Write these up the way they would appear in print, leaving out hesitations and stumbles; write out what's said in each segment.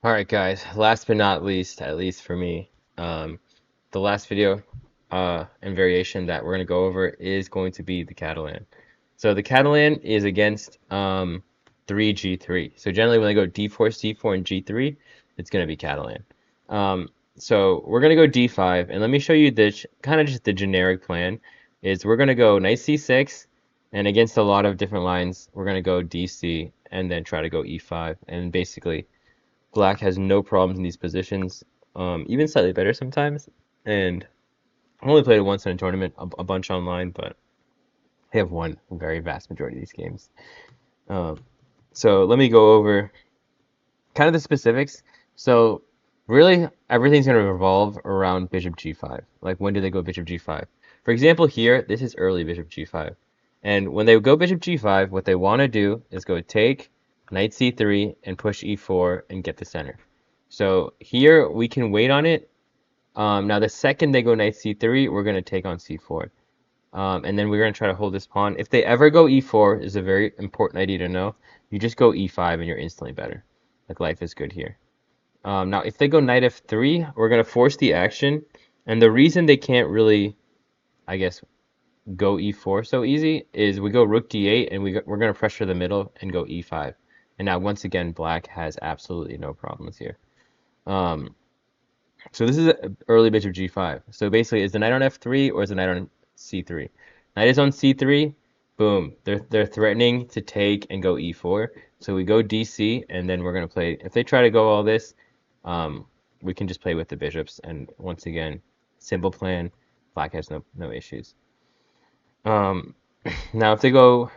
All right, guys. Last but not least, at least for me, um, the last video and variation that we're going to go over is going to be the Catalan. So the Catalan is against 3G3. So generally when they go D4, C4, and G3, it's going to be Catalan. So we're going to go D5, and let me show you the kind of just the generic plan is we're going to go knight C6, and against a lot of different lines, we're going to go DC, and then try to go E5, and basically Black has no problems in these positions, even slightly better sometimes. And I only played it once in a tournament, a bunch online, but I have won a very vast majority of these games. Um, so let me go over kind of the specifics. So really, everything's going to revolve around bishop g5. Like when do they go bishop g5? For example, here, this is early bishop g5. And when they go bishop g5, what they want to do is go take knight c3 and push e4 and get the center. So here we can wait on it. Now the second they go knight c3, we're going to take on c4. And then we're going to try to hold this pawn. If they ever go e4, is a very important idea to know. You just go e5 and you're instantly better. Like life is good here. Now if they go knight f3, we're going to force the action. And the reason they can't really, I guess, go e4 so easy is we go rook d8 and we're going to pressure the middle and go e5. And now once again, black has absolutely no problems here. Um, so this is early bishop g5. So basically, is the knight on f3 or is the knight on c3? Knight is on c3. Boom. They're threatening to take and go e4. So we go dc, and then we're going to play. If they try to go all this, we can just play with the bishops. And once again, simple plan. Black has no issues. Um, Now if they go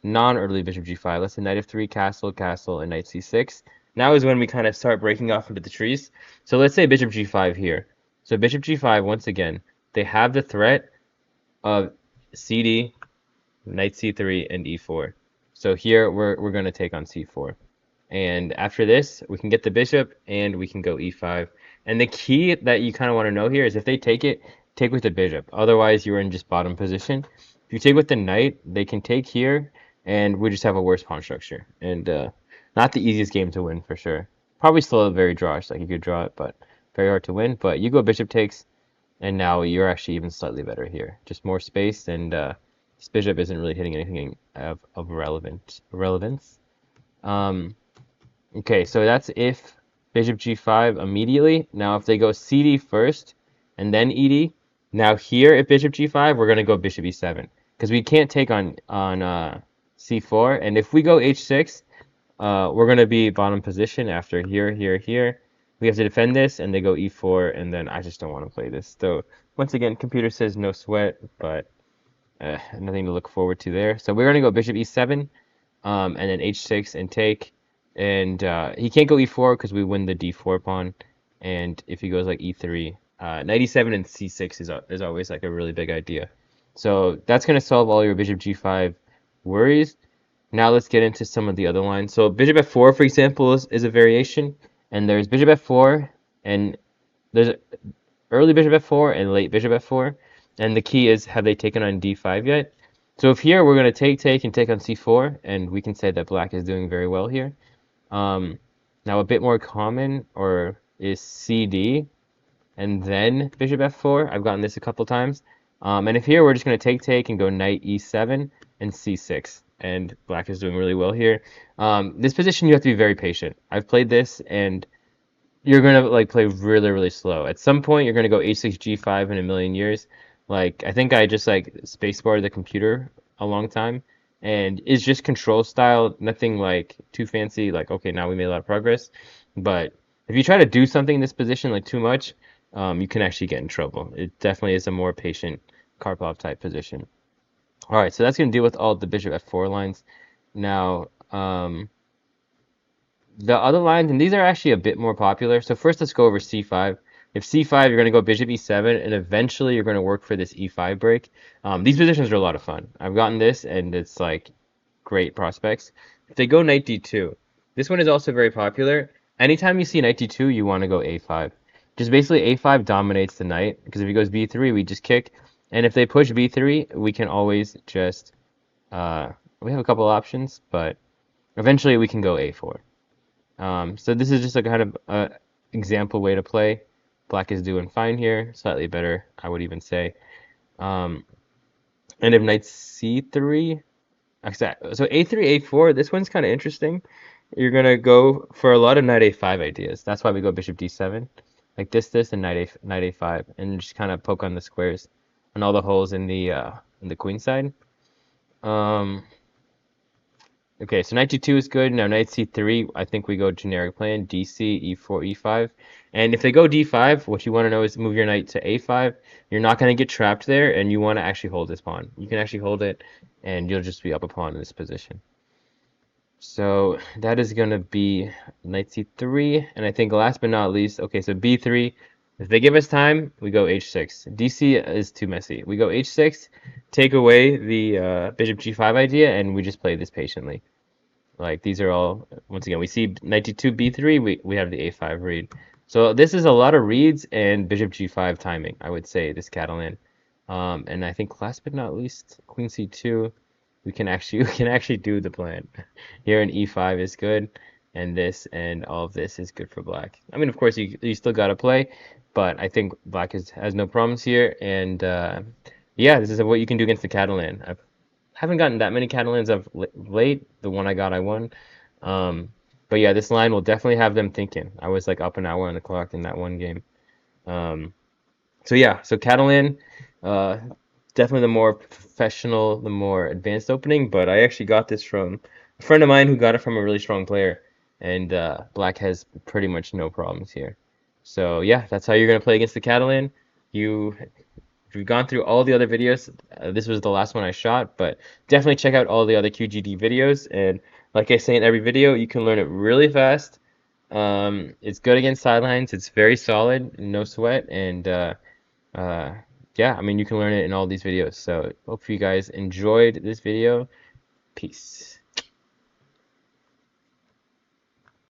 non-early bishop g5, let's say knight f3, castle, castle, and knight c6. Now is when we kind of start breaking off into the trees. So let's say bishop g5 here. So bishop g5, once again, they have the threat of cd, knight c3, and e4. So here we're going to take on c4. And after this, we can get the bishop and we can go e5. And the key that you kind of want to know here is if they take it, take with the bishop. Otherwise, you're in just bottom position. If you take with the knight, they can take here, and we just have a worse pawn structure. And not the easiest game to win for sure. Probably still a very drawish, like you could draw it, but very hard to win. But you go bishop takes, and now you're actually even slightly better here. Just more space, and this bishop isn't really hitting anything of relevance. Um, Okay, so that's if bishop g5 immediately. Now if they go cd first and then ed, now here at bishop g5 we're going to go bishop e7 because we can't take on c4, and if we go h6, we're going to be bottom position after here. We have to defend this, and they go e4, and then I just don't want to play this. So once again, computer says no sweat, but nothing to look forward to there. So we're going to go bishop e7, and then h6 and take. And he can't go e4 because we win the d4 pawn. And if he goes like e3, knight e7 and c6 is always like a really big idea. So that's going to solve all your bishop g5 worries. Now let's get into some of the other lines. So bishop f4, for example, is a variation. And there's bishop f4, and there's early bishop f4 and late bishop f4. And the key is, have they taken on d5 yet? So if here we're going to take, and take on c4, and we can say that black is doing very well here. Now a bit more common is CD and then bishop f4. I've gotten this a couple times. And if here we're just going to take and go knight e7 and c6. And black is doing really well here. This position you have to be very patient. I've played this and you're going to like play really slow. At some point you're going to go h6 g5 in a million years. Like I think I just like spacebarred the computer a long time, and it's just control style, nothing like too fancy, like okay, now we made a lot of progress. But if you try to do something in this position like too much, you can actually get in trouble. It definitely is a more patient Karpov type position. All right, so that's going to deal with all the bishop f4 lines. Now, the other lines, and these are actually a bit more popular. So first let's go over c5. If c5, you're going to go bishop e7, and eventually you're going to work for this e5 break. These positions are a lot of fun. I've gotten this, and it's like great prospects. If they go knight d2, this one is also very popular. Anytime you see knight d2, you want to go a5. Just basically a5 dominates the knight, because if he goes b3, we just kick. And if they push b3, we can always just, we have a couple options, but eventually we can go a4. So this is just a kind of example way to play. Black is doing fine here, slightly better, I would even say. Um, and if knight c3, so a3, a4, this one's kind of interesting. You're gonna go for a lot of knight a5 ideas. That's why we go bishop d7, like this, and knight a5, and just kind of poke on the squares and all the holes in the queen side. Um, okay, so knight g2 is good. Now knight c3, I think we go generic plan, dc, e4, e5. And if they go d5, what you want to know is move your knight to a5. You're not going to get trapped there, and you want to actually hold this pawn. You can actually hold it, and you'll just be up a pawn in this position. So that is going to be knight c3. And I think last but not least, okay, so b3. If they give us time, we go h6. dc is too messy. We go h6, take away the bishop g5 idea, and we just play this patiently. Like these are all, once again, we see knight d2, b3, we have the a5 read. So this is a lot of reads and bishop g5 timing, I would say, this Catalan. And I think last but not least, queen c2, we can actually we can actually do the plan. Here in e5 is good, and this and all of this is good for black. I mean, of course, you still got to play, but I think black has no problems here. And yeah, this is what you can do against the Catalan. I haven't gotten that many Catalans of late. The one I got, I won. Um, but yeah, this line will definitely have them thinking. I was like up an hour on the clock in that one game. Um, so yeah, so Catalan, uh, definitely the more professional, the more advanced opening. But I actually got this from a friend of mine who got it from a really strong player, and Black has pretty much no problems here. So yeah, that's how you're gonna play against the Catalan. You if you've gone through all the other videos, this was the last one I shot, but definitely check out all the other QGD videos. And like I say in every video, you can learn it really fast. It's good against sidelines. It's very solid, no sweat, and uh, yeah, I mean, you can learn it in all these videos. So hope you guys enjoyed this video. Peace.